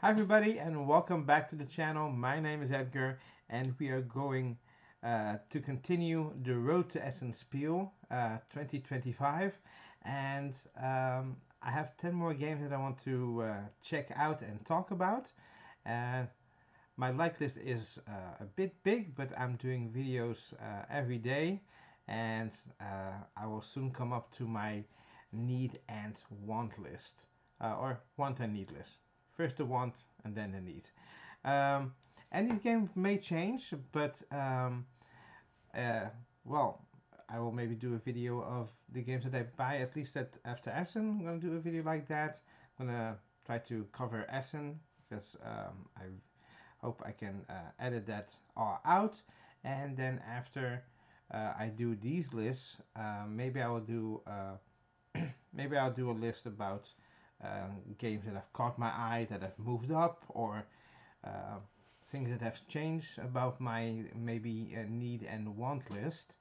Hi everybody and welcome back to the channel. My name is Edgar and we are going to continue the road to Essen Spiel 2025, and I have 10 more games that I want to check out and talk about. Uh, my like list is a bit big, but I'm doing videos every day, and I will soon come up to my need and want list, or want and need list. First the want and then the need. Um, and these games may change, but uh, well, I will maybe do a video of the games that I buy, at least after Essen. I'm gonna do a video like that. I'm gonna try to cover Essen because I hope I can edit that all out. And then after I do these lists, maybe I will do maybe I'll do a list about games that have caught my eye, that have moved up, or uh, things that have changed about my maybe need and want list.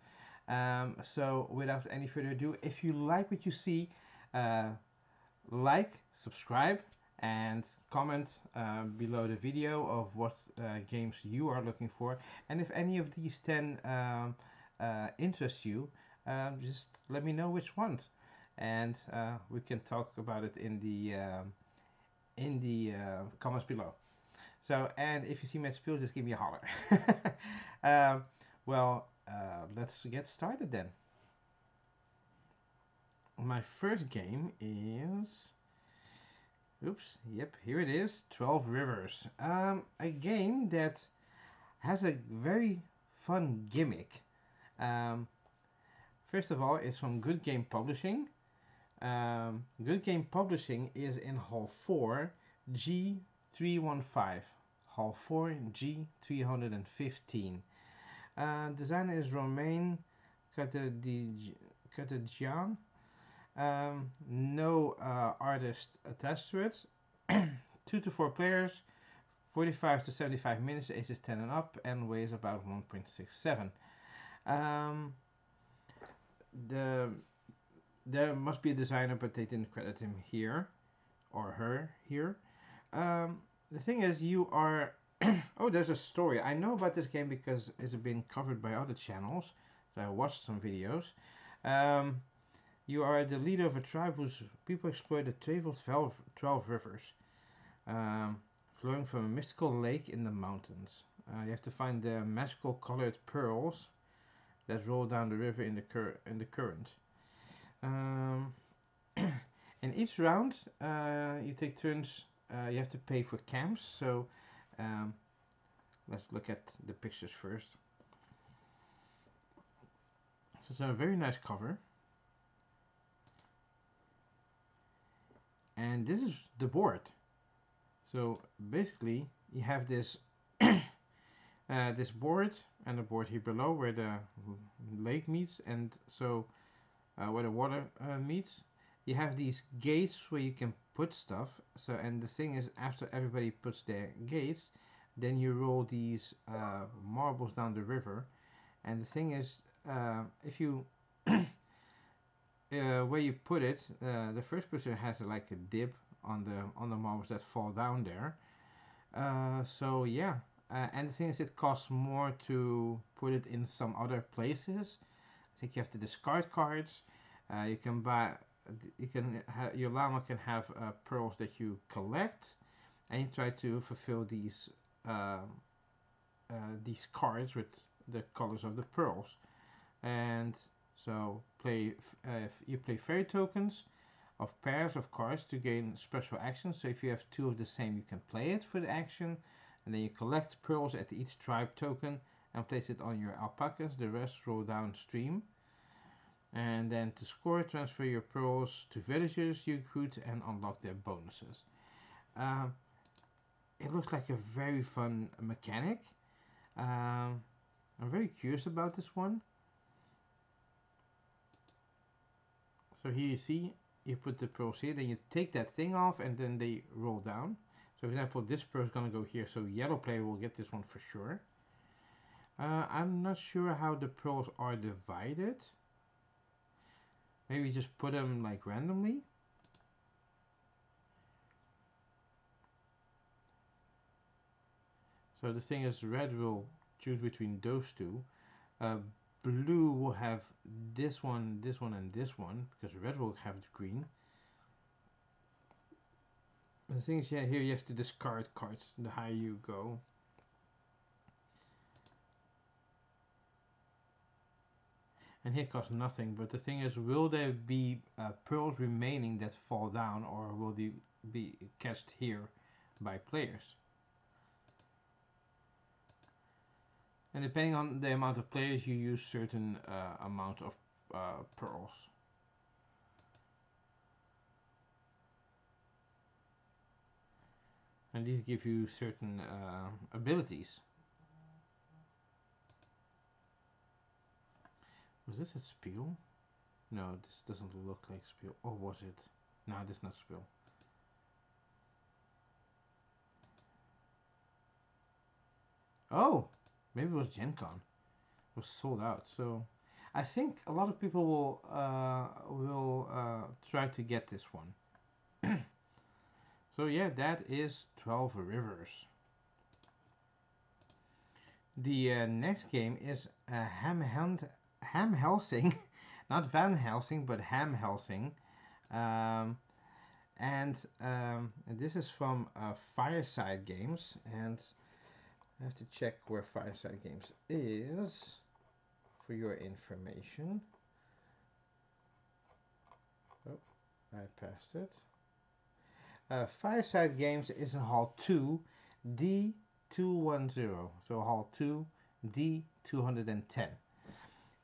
So without any further ado, if you like what you see, uh, like, subscribe, and comment below the video of what games you are looking for. And if any of these 10 interest you, just let me know which ones, and we can talk about it in the comments below. So, and if you see my spiel, just give me a holler. um, let's get started then. My first game is, oops, yep, here it is, 12 Rivers. A game that has a very fun gimmick. Um, First of all, it's from Good Game Publishing. Good Game Publishing is in Hall 4, G315. Hall 4, G315. Designer is Romain Katadjian. No artist attached to it. 2 to 4 players, 45 to 75 minutes, ages 10 and up, and weighs about 1.67. Um, the There must be a designer, but they didn't credit him here or her here. The thing is, you are. Oh, there's a story. I know about this game because it's been covered by other channels. So I watched some videos. Um, you are the leader of a tribe whose people explore the 12 rivers, um, flowing from a mystical lake in the mountains. You have to find the magical colored pearls that roll down the river in the current. Um, in each round, you take turns. You have to pay for camps. So um, let's look at the pictures first. So it's a very nice cover. And this is the board. So basically, you have this this board and a board here below where the lake meets, and so where the water meets. You have these gates where you can put stuff. So, and the thing is, after everybody puts their gates, then you roll these marbles down the river. And the thing is, if you where you put it, the first person has like a dip on the marbles that fall down there. So yeah, and the thing is, it costs more to put it in some other places. I think you have to discard cards. You can buy. Your llama can have pearls that you collect, and you try to fulfill these cards with the colors of the pearls. And so you play fairy tokens of pairs of cards to gain special actions. So if you have 2 of the same, you can play it for the action, and then you collect pearls at each tribe token and place it on your alpacas. The rest roll downstream. And then to score, transfer your pearls to villagers you recruit and unlock their bonuses. Um, it looks like a very fun mechanic. I'm very curious about this one. So here you see, you put the pearls here, then you take that thing off, and then they roll down. So for example, this pearl is going to go here, so yellow player will get this one for sure. I'm not sure how the pearls are divided. Maybe just put them like randomly. So the thing is, red will choose between those two. Uh, Blue will have this one, and this one, because red will have the green. The thing is, yeah, here you have to discard cards the higher you go. And here costs nothing, but the thing is, will there be pearls remaining that fall down, or will they be catched here by players? And depending on the amount of players, you use certain amount of pearls. And these give you certain abilities. Was this a Spiel? No, this doesn't look like Spiel. Or was it? No, this is not Spiel. Oh, maybe it was Gen Con. It was sold out. So I think a lot of people will try to get this one. So yeah, that is 12 Rivers. The next game is Ham Helsing, not Van Helsing, but Ham Helsing. Um, and this is from Fireside Games, and I have to check where Fireside Games is for your information. Oh, I passed it. Fireside Games is in Hall 2, D210. So Hall 2, D210.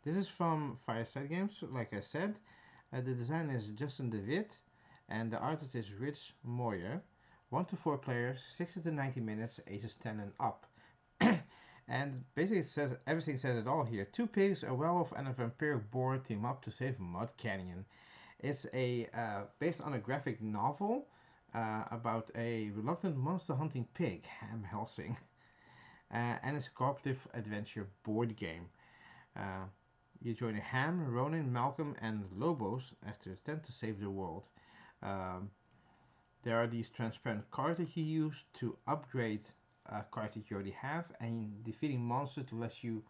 This is from Fireside Games, like I said. The design is Justin DeWitt, and the artist is Rich Moyer. 1 to 4 players, 60 to 90 minutes, ages 10 and up. And basically it says, everything says it all here. 2 pigs, a werewolf, and a vampiric boar team up to save Mud Canyon. It's based on a graphic novel about a reluctant monster hunting pig, Ham Helsing. And it's a cooperative adventure board game. You join Ham, Ronin, Malcolm, and Lobos as they attempt to save the world. There are these transparent cards that you use to upgrade cards that you already have, and defeating monsters lets you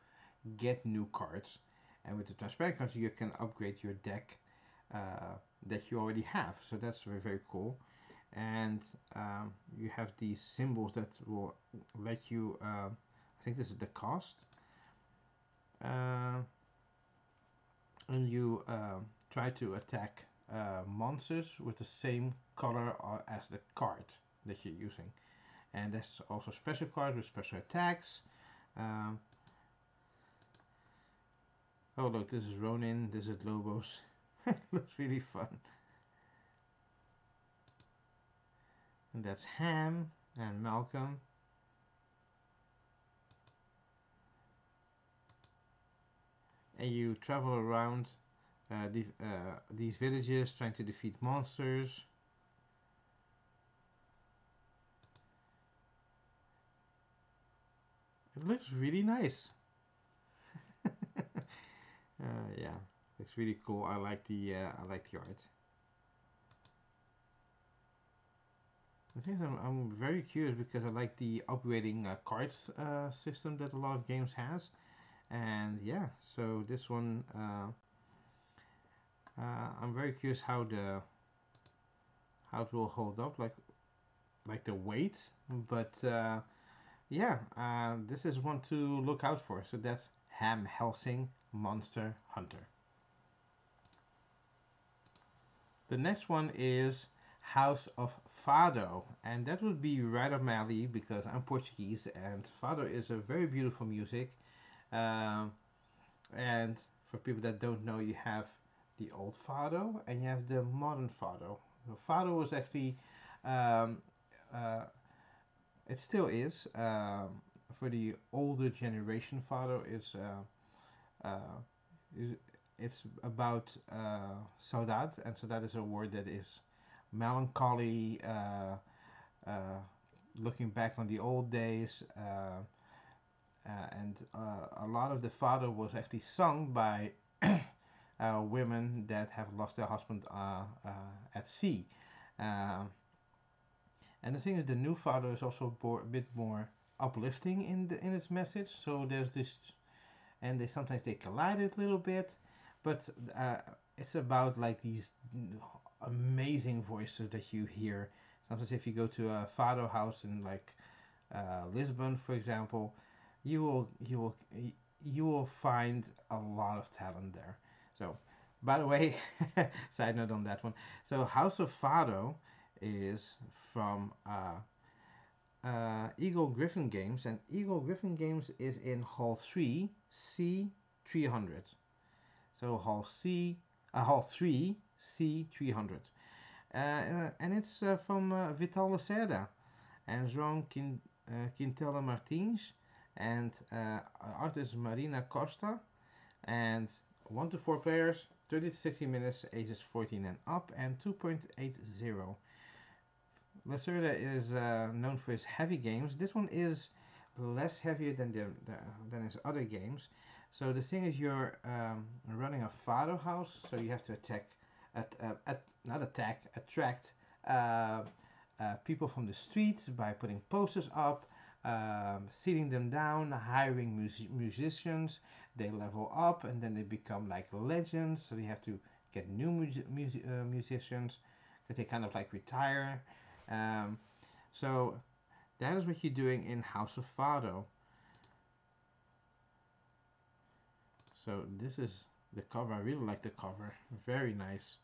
get new cards. And with the transparent cards, you can upgrade your deck that you already have. So that's very, very cool. And you have these symbols that will let you, I think this is the cost. And you try to attack monsters with the same color as the card that you're using. And there's also special cards with special attacks. Oh look, this is Ronin, this is Lobos. Looks really fun. And that's Ham and Malcolm. And you travel around these villages trying to defeat monsters. It looks really nice. Yeah, it's really cool. I like the art. I think I'm very curious because I like the upgrading cards system that a lot of games has, and yeah, so this one I'm very curious how it will hold up, like the weight, but yeah, this is one to look out for. So that's Ham Helsing Monster Hunter. The next one is House of Fado, and that would be right up my alley because I'm Portuguese, and Fado is a very beautiful music. Um, and for people that don't know, you have the old Fado and you have the modern Fado. The Fado was actually, um, uh, it still is, for the older generation. Fado is it's about saudade, and saudade is a word that is melancholy, looking back on the old days, and a lot of the Fado was actually sung by women that have lost their husband at sea. Uh, and the thing is, the new Fado is also a bit more uplifting in its message. So there's this, and sometimes they collide it a little bit, but it's about like these amazing voices that you hear. Sometimes if you go to a Fado house in like Lisbon, for example, you will you will you will find a lot of talent there. So, by the way, side note on that one. So, House of Fado is from Eagle-Gryphon Games, and Eagle-Gryphon Games is in Hall 3, C300. So Hall 3, C300. And it's from Vital Lacerda and João Quintela Martins and artist Marina Costa, and 1 to 4 players, 30 to 60 minutes, ages 14 and up, and 2.80. Lacerda is known for his heavy games. This one is less heavier than his other games. So the thing is, you're running a Fado house, so you have to attract people from the streets by putting posters up, sitting them down, hiring musicians. They level up and then they become like legends. So you have to get new musicians because they kind of like retire. So that is what you're doing in House of Fado. So this is the cover. I really like the cover. Very nice.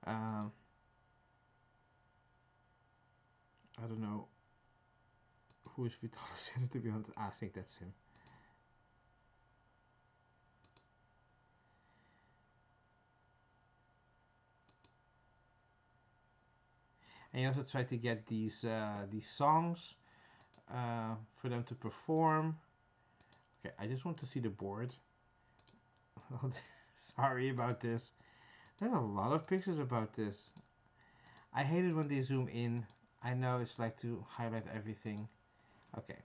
I don't know who is Vitalis to be honest. I think that's him. And you also try to get these songs for them to perform. Okay, I just want to see the board. Sorry about this. There's a lot of pictures about this. I hate it when they zoom in. I know it's like to highlight everything. Okay.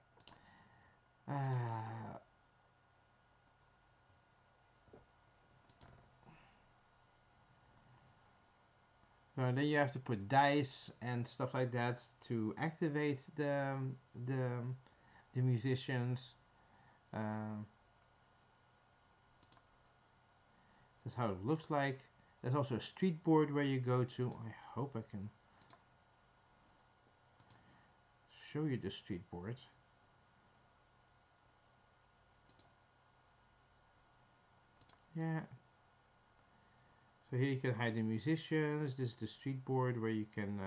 So then you have to put dice and stuff like that to activate the musicians. That's how it looks like. There's also a street board where you go to. I hope I can show you the street board. Yeah. So here you can hide the musicians. This is the street board where you can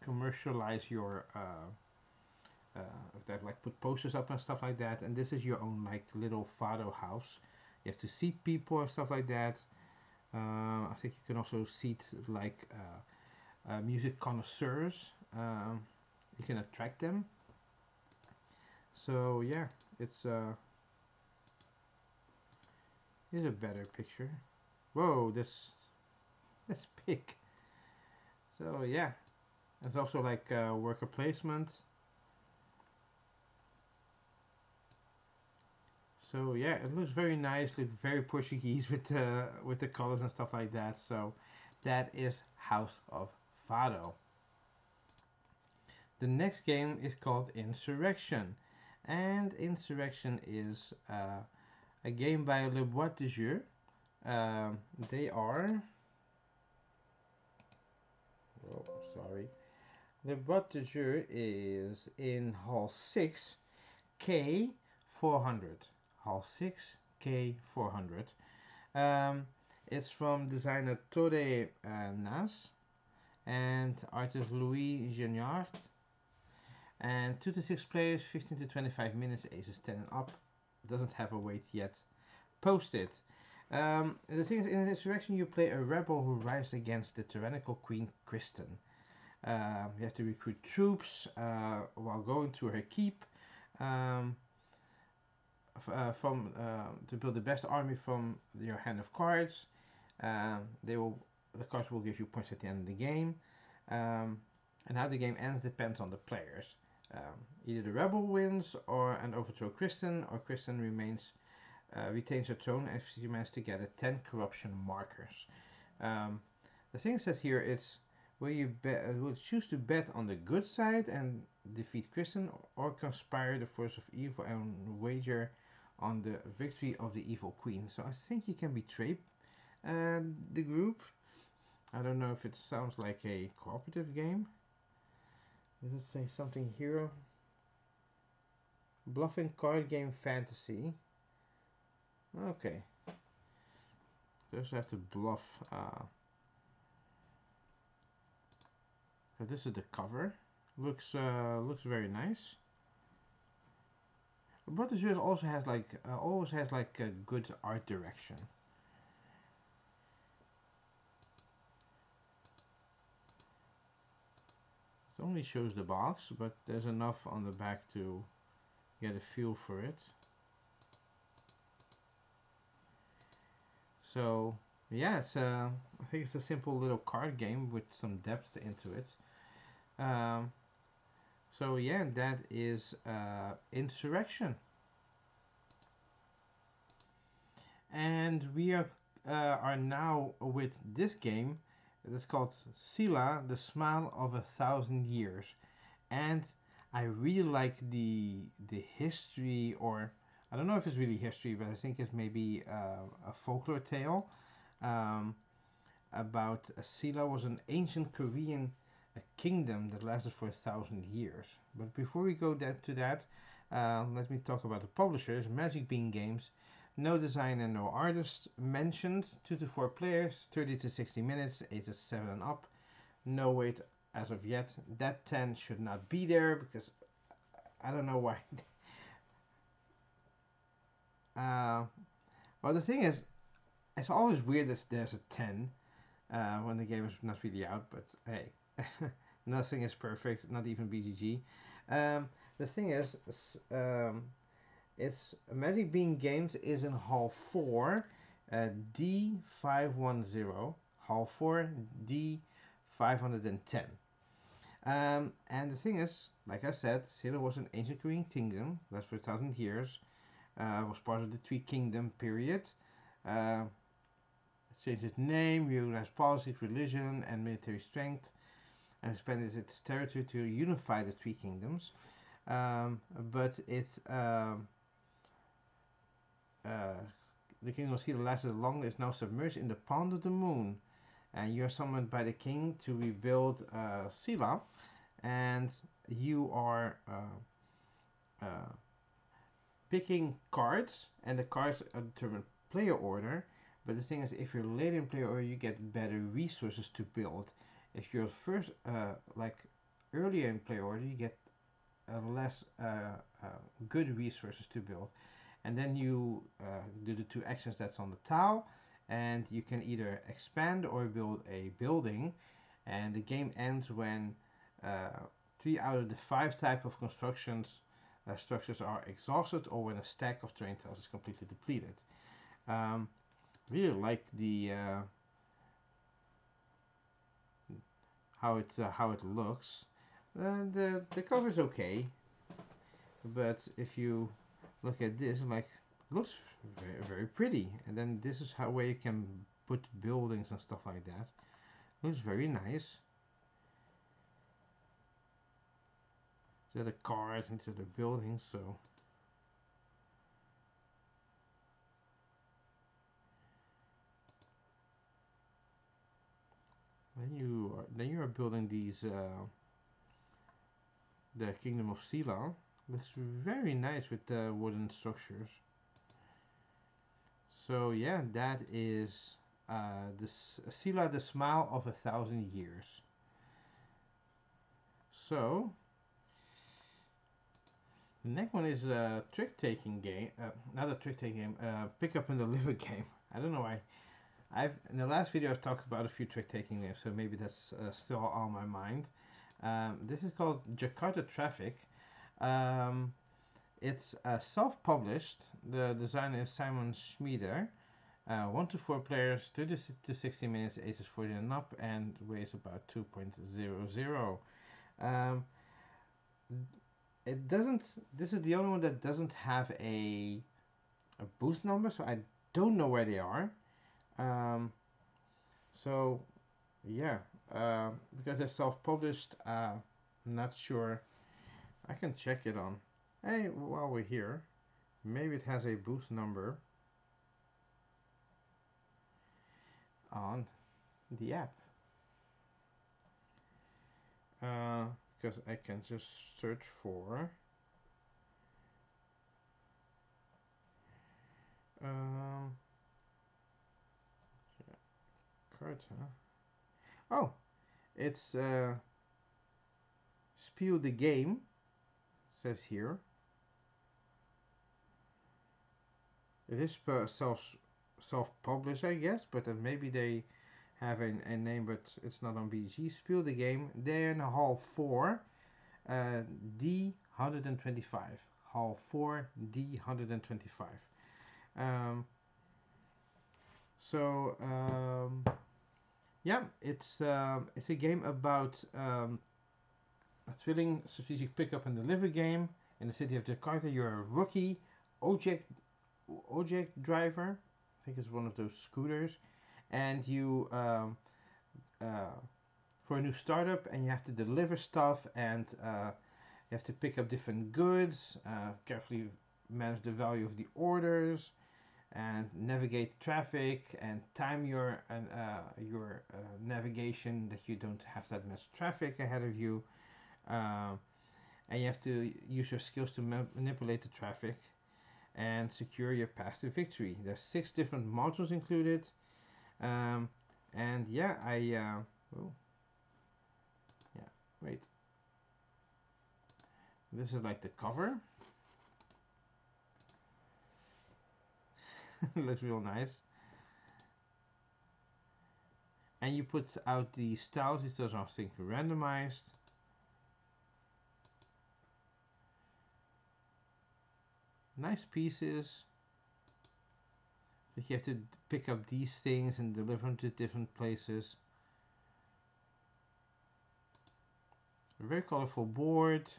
commercialize your that like put posters up and stuff like that. And this is your own like little Fado house. You have to seat people and stuff like that. I think you can also seat like music connoisseurs. You can attract them. So yeah, here's a better picture. Whoa, that's big. So yeah, it's also like worker placement. So yeah, it looks very nice, looks very Portuguese with the colors and stuff like that. So that is House of Fado. The next game is called Insurrection, and Insurrection is a game by Le Boîte de Jeu. They are. Oh, sorry. Le Boîte de Jeu is in Hall 6, K400. Hall 6, K400. It's from designer Tore Nas and artist Louis Geniard. And 2 to 6 players, 15 to 25 minutes, ages 10 and up. Doesn't have a weight yet posted. The thing is, in Insurrection, you play a rebel who rises against the tyrannical Queen Kristen. You have to recruit troops while going to her keep to build the best army from your hand of cards. The cards will give you points at the end of the game. And how the game ends depends on the players. Either the rebel wins and overthrow Kristen, or Kristen retains her throne if she manages to get 10 corruption markers. The thing says here it's Will you will choose to bet on the good side and defeat Kristen, or conspire the force of evil and wager on the victory of the evil queen? So I think you can betray the group. I don't know if it sounds like a cooperative game. Does it say something here? Bluffing card game fantasy. Okay. Just have to bluff. So this is the cover. Looks very nice. Boîte de Jeu also has like always has like a good art direction. It only shows the box, but there's enough on the back to get a feel for it. So yeah, I think it's a simple little card game with some depth into it. So yeah, that is Insurrection, and we are now with this game. It's called Silla, the Smile of 1,000 Years, and I really like the history, or I don't know if it's really history, but I think it's maybe a folklore tale um, about Silla was an ancient Korean kingdom that lasted for 1,000 years. But before we go to that, let me talk about the publishers. Magic Bean Games. No designer, no artist mentioned. 2 to 4 players, 30 to 60 minutes, ages 7 and up. No wait as of yet. That 10 should not be there because I don't know why. Well, the thing is, it's always weird that there's a 10 when the game is not really out, but hey, nothing is perfect, not even BGG. The thing is, it's Magic Bean Games is in Hall 4, D510, Hall 4, D510. And the thing is, like I said, Silla was an ancient Korean kingdom, that's for 1,000 years, was part of the Three Kingdom period. Uh, it changed its name, reorganized policies, religion, and military strength, and expanded its territory to unify the Three Kingdoms. But the kingdom of Silla lasted longer, is now submerged in the pond of the moon, and you are summoned by the king to rebuild Silla, and you are picking cards, and the cards determine player order. But the thing is, if you're late in player order, you get better resources to build. If you're first, like earlier in player order, you get less good resources to build. And then you do the 2 actions that's on the tile, and you can either expand or build a building. And the game ends when 3 out of the 5 type of structures are exhausted, or when a stack of terrain tiles is completely depleted. Really like the how it looks. The cover is okay, but if you look at this, like, looks very, very pretty. And then this is where you can put buildings and stuff like that. Looks very nice. So the cars into the buildings, so then you are building these the kingdom of Silla. Looks very nice with the wooden structures. So yeah, that is Silla, the Smile of 1,000 Years. So the next one is a trick-taking game. Not a trick-taking game. Pick up and deliver game. I don't know why. In the last video I've talked about a few trick-taking games, so maybe that's still on my mind. This is called Jakarta Traffic. It's self-published. The designer is Simon Schmieder. 1 to 4 players, 30 to 60 minutes, ages 40 and up, and weighs about 2.00. It doesn't. This is the only one that doesn't have a boost number, so I don't know where they are. So yeah, because they're self-published. I'm not sure. I can check it on. Hey, while we're here, maybe it has a booth number on the app. Because I can just search for um, Jakarta. Oh, it's Spiel the game. Says here. It is self-published, I guess, but then maybe they have a name, but it's not on BG. Spiel the game. They're in Hall 4, D125. Hall 4, D125. Um, yeah, it's a game about a thrilling strategic pickup and delivery game in the city of Jakarta. You're a rookie object driver. I think it's one of those scooters, and you for a new startup, and you have to deliver stuff, and you have to pick up different goods, carefully manage the value of the orders, and navigate traffic, and time your navigation that you don't have that much traffic ahead of you. And you have to use your skills to manipulate the traffic and secure your path to victory. There's 6 different modules included. And yeah, oh, yeah, wait. This is like the cover. Looks real nice. And you put out the styles. These are, I think, randomized. Nice pieces. That you have to pick up these things and deliver them to different places. A very colorful board.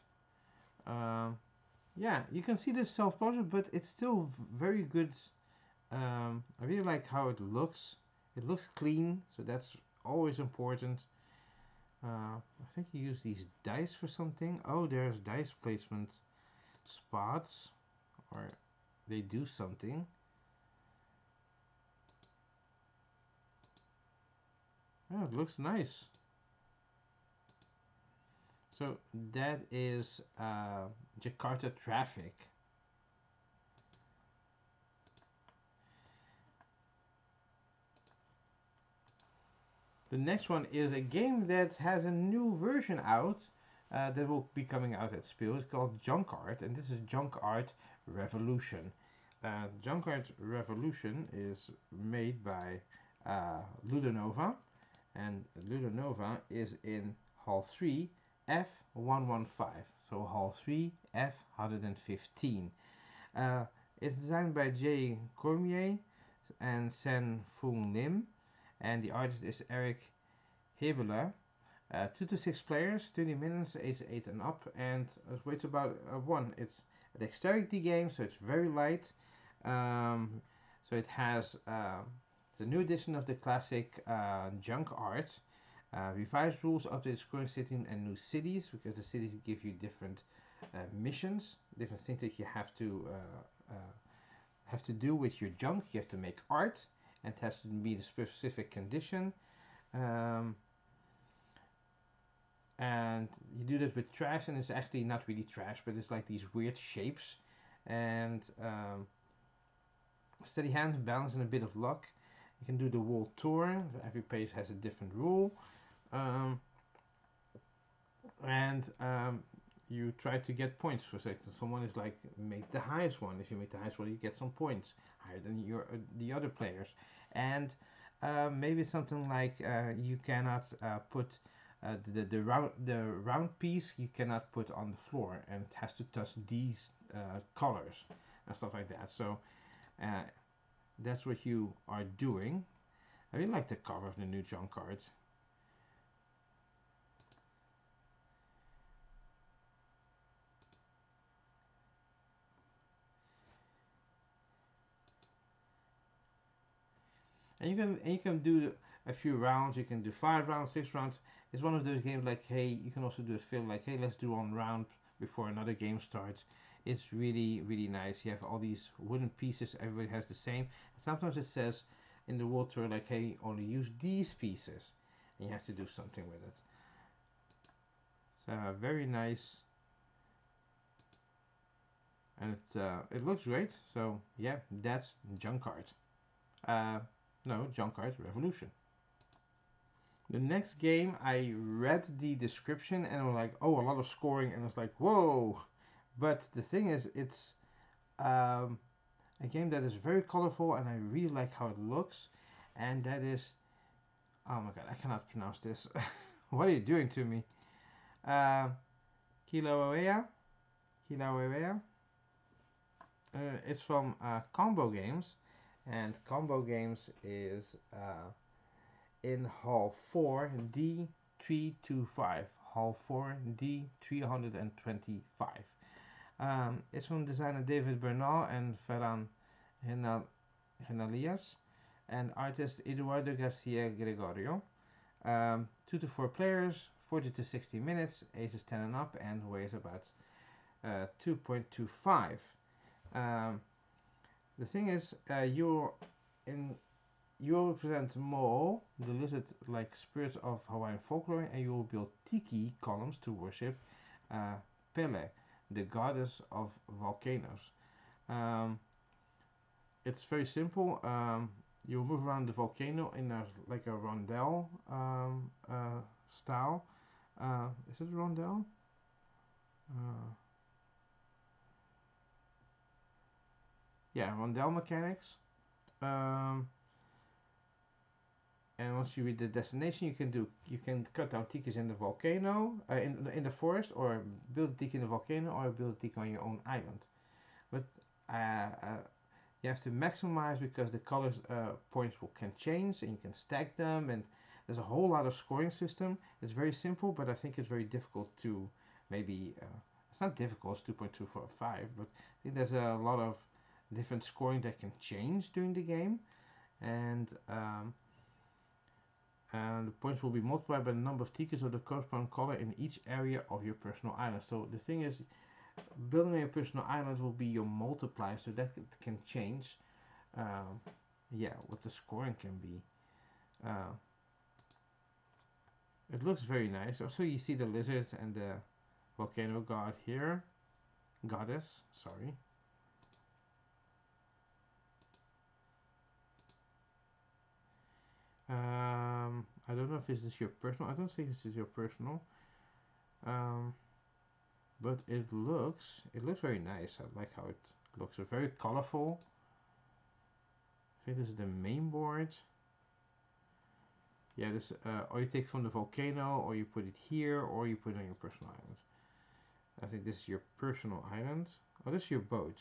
Yeah, you can see this self-portrait, but it's still very good. I really like how it looks. It looks clean, so that's always important. I think you use these dice for something. Oh, there's dice placement spots, or they do something. Oh, it looks nice. So that is Jakarta traffic. The next one is a game that has a new version out that will be coming out at Spiel. It's called Junk Art, and this is Junk Art Revolution. Junk Art Revolution is made by Ludonova, and Ludonova is in Hall 3 F115, so Hall 3 F115. It's designed by Jay Cormier and Sen Fung Lim, and the artist is Eric Hebele. 2 to 6 players, 20 minutes, age 8 and up, and weight about 1. It's a dexterity game, so it's very light. So it has the new edition of the classic junk art, revised rules, updated scoring system, and new cities, because the cities give you different missions, different things that you have to do with your junk. You have to make art, and it has to be the specific condition. And you do this with trash, and it's actually not really trash, but it's like these weird shapes. And steady hands, balance, and a bit of luck. You can do the world tour. Every page has a different rule. You try to get points for section. Someone is like, make the highest one. If you make the highest one, you get some points higher than the other players. And maybe something like you cannot put the round piece you cannot put on the floor, and it has to touch these colors and stuff like that. So that's what you are doing. I really like the cover of the new junk cards. And you can do a few rounds. You can do 5 rounds, 6 rounds. It's one of those games like, hey, you can also do a film like, hey, let's do one round before another game starts. It's really, really nice. You have all these wooden pieces. Everybody has the same. Sometimes it says in the water like, hey, only use these pieces. And you have to do something with it. So very nice. And it looks great. So yeah, that's Junkart. No, Junkart Revolution. The next game, I read the description and I was like, oh, a lot of scoring, and I was like, whoa. But the thing is, it's a game that is very colorful and I really like how it looks. And that is, oh my god, I cannot pronounce this. What are you doing to me? Kilauea. Kilauea. It's from Combo Games, and Combo Games is in Hall 4 D325. Hall 4 D325. It's from designer David Bernal and Ferran Henalias, and artist Eduardo Garcia Gregorio. 2 to 4 players, 40 to 60 minutes, ages 10 and up, and weighs about 2.25. The thing is, you will represent Mo, the lizard-like spirits of Hawaiian folklore, and you will build tiki columns to worship Pele, the goddess of volcanoes. It's very simple. You'll move around the volcano in like a rondel style. Is it a rondel? Yeah, rondel mechanics. And once you reach the destination, you can cut down tikis in the volcano, in the forest, or build a tiki in the volcano, or build a tiki on your own island. But you have to maximize because the colors points can change, and you can stack them, and there's a whole lot of scoring system. It's very simple, but I think it's very difficult to maybe. It's not difficult. It's 2.245, but I think there's a lot of different scoring that can change during the game, and the points will be multiplied by the number of tikis of the corresponding color in each area of your personal island. So the thing is, building your personal island will be your multiplier, so that can change. Yeah, what the scoring can be. It looks very nice. Also, you see the lizards and the volcano god here, goddess. Sorry. I don't know if this is your personal. I don't think this is your personal. But it looks very nice. I like how it looks. It's very colorful. I think this is the main board. Yeah, this or you take from the volcano, or you put it here, or you put it on your personal island. I think this is your personal island. Oh, this is your boat.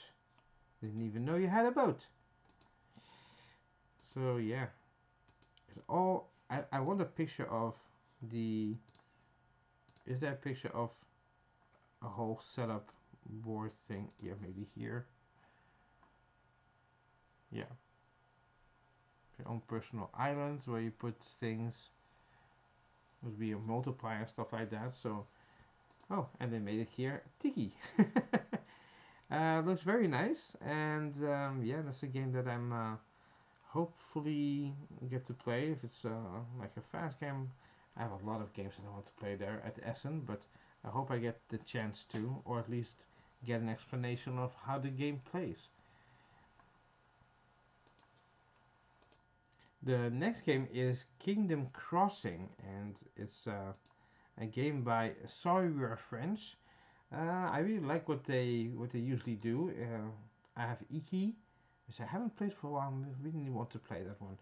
Didn't even know you had a boat. So yeah, it's all. I want a picture of the. Is there a picture of a whole setup board thing? Yeah, maybe here. Yeah. Your own personal islands where you put things. Would be a multiplier, stuff like that. So, oh, and they made it here tiki. Looks very nice, and yeah, that's a game that I'm hopefully get to play. If it's like a fast game, I have a lot of games that I want to play there at Essen, but I hope I get the chance to, or at least get an explanation of how the game plays. The next game is Kingdom Crossing, and it's a game by Sorry We Are French. I really like what they usually do. I have Iki, which I haven't played for a while. I really want to play that one.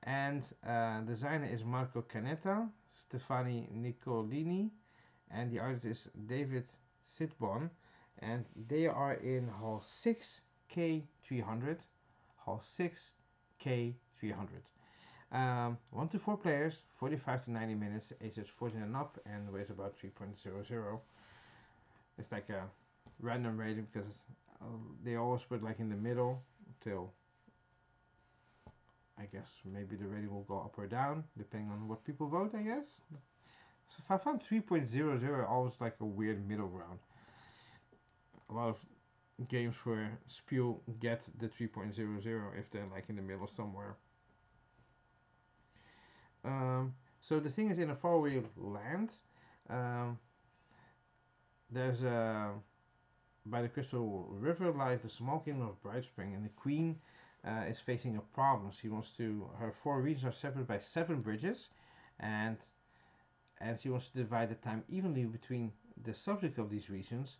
And designer is Marco Canetta, Stefani Nicolini, and the artist is David Sitbon, and they are in Hall 6K300, Hall 6K300. 1 to 4 players, 45 to 90 minutes, ages 14 and up, and weighs about 3.00. It's like a random rating because they always put like in the middle till I guess maybe the rating will go up or down depending on what people vote, I guess. So if I found 3.00 always like a weird middle ground. A lot of games for Spiel get the 3.00 if they're like in the middle somewhere. So the thing is, in a faraway land, um, there's a by the Crystal River lies the small kingdom of Brightspring, and the queen is facing a problem. She wants to. Her 4 regions are separated by 7 bridges, and she wants to divide the time evenly between the subject of these regions.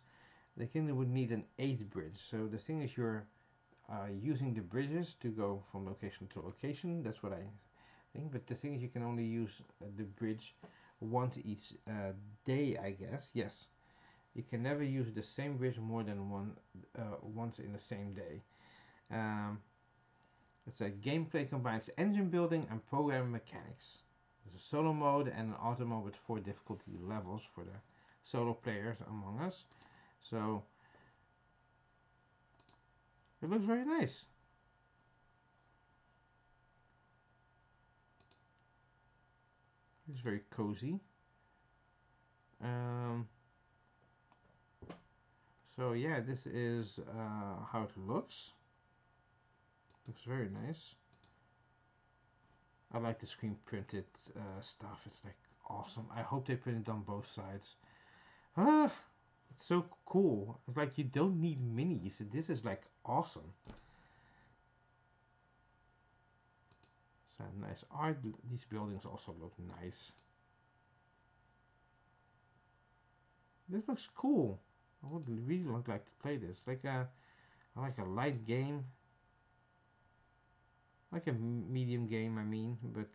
The kingdom would need an 8th bridge. So the thing is, you're using the bridges to go from location to location. That's what I think. But the thing is, you can only use the bridge once each day, I guess. Yes. You can never use the same bridge more than once in the same day. It's a gameplay combines engine building and programming mechanics. There's a solo mode and an auto mode with 4 difficulty levels for the solo players among us. So it looks very nice. It's very cozy. So yeah, this is how it looks. Looks very nice. I like the screen printed stuff. It's like awesome. I hope they print it on both sides. Ah, it's so cool. It's like you don't need minis. This is like awesome. It's a nice art. These buildings also look nice. This looks cool. I would really like to play this. I like a light game. Like a medium game, I mean, but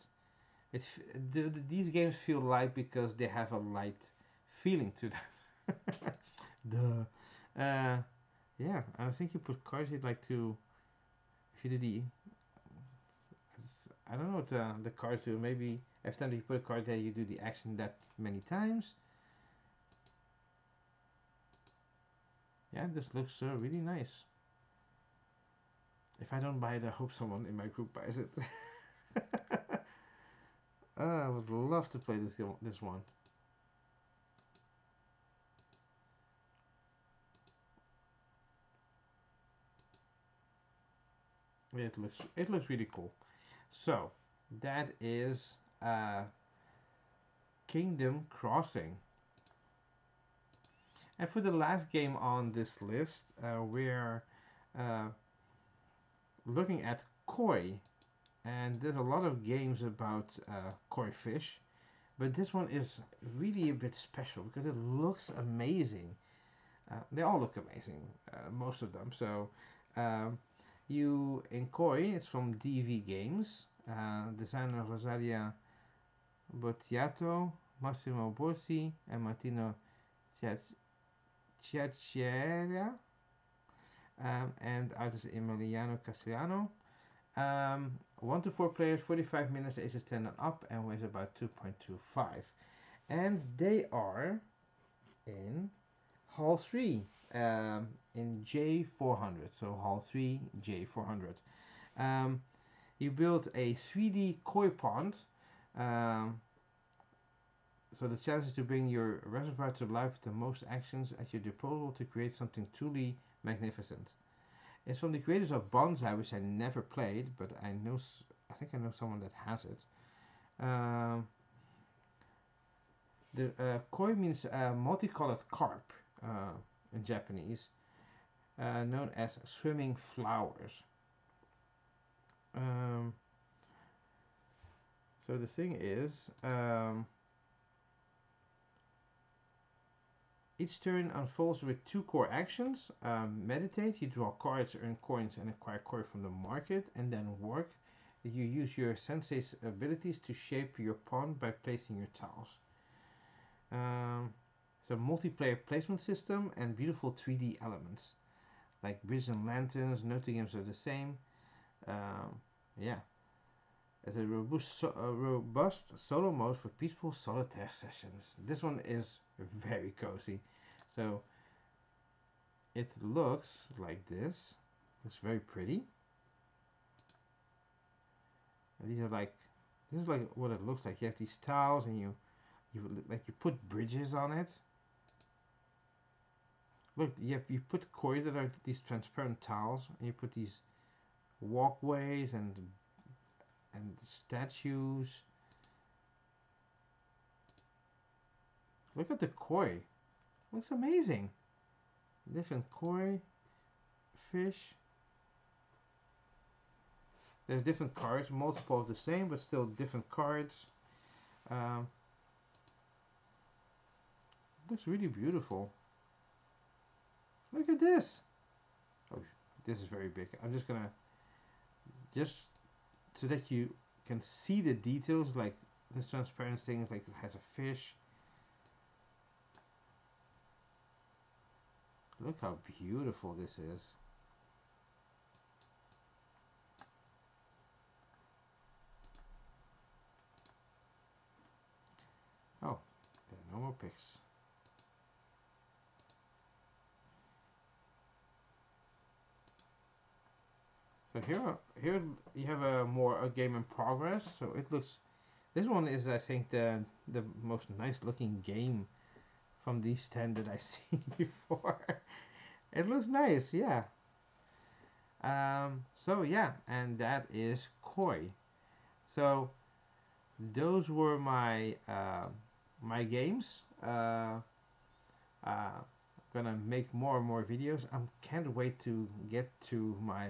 these games feel light because they have a light feeling to them. Duh. Yeah, I think you put cards you'd like to. If you do I don't know what the cards do. Maybe every time you put a card there, you do the action that many times. Yeah, this looks really nice. If I don't buy it, I hope someone in my group buys it. I would love to play this one. It looks really cool. So that is Kingdom Crossing. And for the last game on this list, we're uh, looking at koi. And there's a lot of games about koi fish, but this one is really a bit special because it looks amazing. They all look amazing, most of them. So you in koi, it's from DV Games, designer Rosalia Bottiato, Massimo Borsi, and Martino Ciacciera, and artist Emiliano Castellano. 1 to 4 players, 45 minutes, ages 10 and up, and weighs about 2.25. And they are in Hall 3, in J400. So Hall 3, J400. You build a 3D koi pond. So the challenge is to bring your reservoir to life with the most actions at your disposal to create something truly magnificent. It's from the creators of Bonsai, which I never played, but I think I know someone that has it. The koi means multicolored carp in Japanese, known as swimming flowers. So the thing is, each turn unfolds with 2 core actions. Meditate, you draw cards, earn coins, and acquire koi from the market, and then work. You use your sensei's abilities to shape your pond by placing your tiles. It's a multiplayer placement system and beautiful 3D elements. Like bridges and lanterns, noting games are the same. Yeah. It's a robust solo mode for peaceful solitaire sessions. This one is very cozy. So it looks like this. It's very pretty. And these are like, this is like what it looks like. You have these tiles, and you put bridges on it. Look, you put cores that are these transparent tiles, and you put these walkways and statues. Look at the koi. Looks amazing. Different koi, fish. There's different cards, multiple of the same, but still different cards. Um, looks really beautiful. Look at this. Oh, this is very big. I'm just gonna, just so that you can see the details, like this transparent thing, like it has a fish. Look how beautiful this is. Oh, there are no more pics. So here you have a game in progress. So it looks. This one is, I think, the most nice looking game from these 10 that I've seen before. It looks nice, yeah. So yeah, and that is koi. So those were my games. Gonna make more and more videos. I can't wait to get to my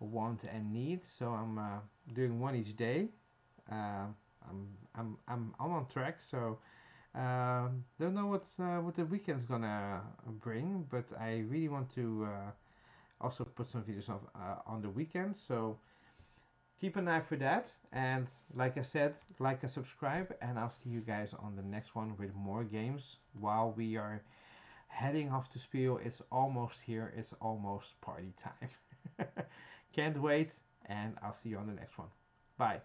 want and need. So I'm doing one each day. Uh, I'm on track. So don't know what the weekend's gonna bring, but I really want to also put some videos on the weekend. So keep an eye for that. And like I said, like and subscribe, and I'll see you guys on the next one with more games. While we are heading off to Spiel, it's almost here. It's almost party time. Can't wait, and I'll see you on the next one. Bye.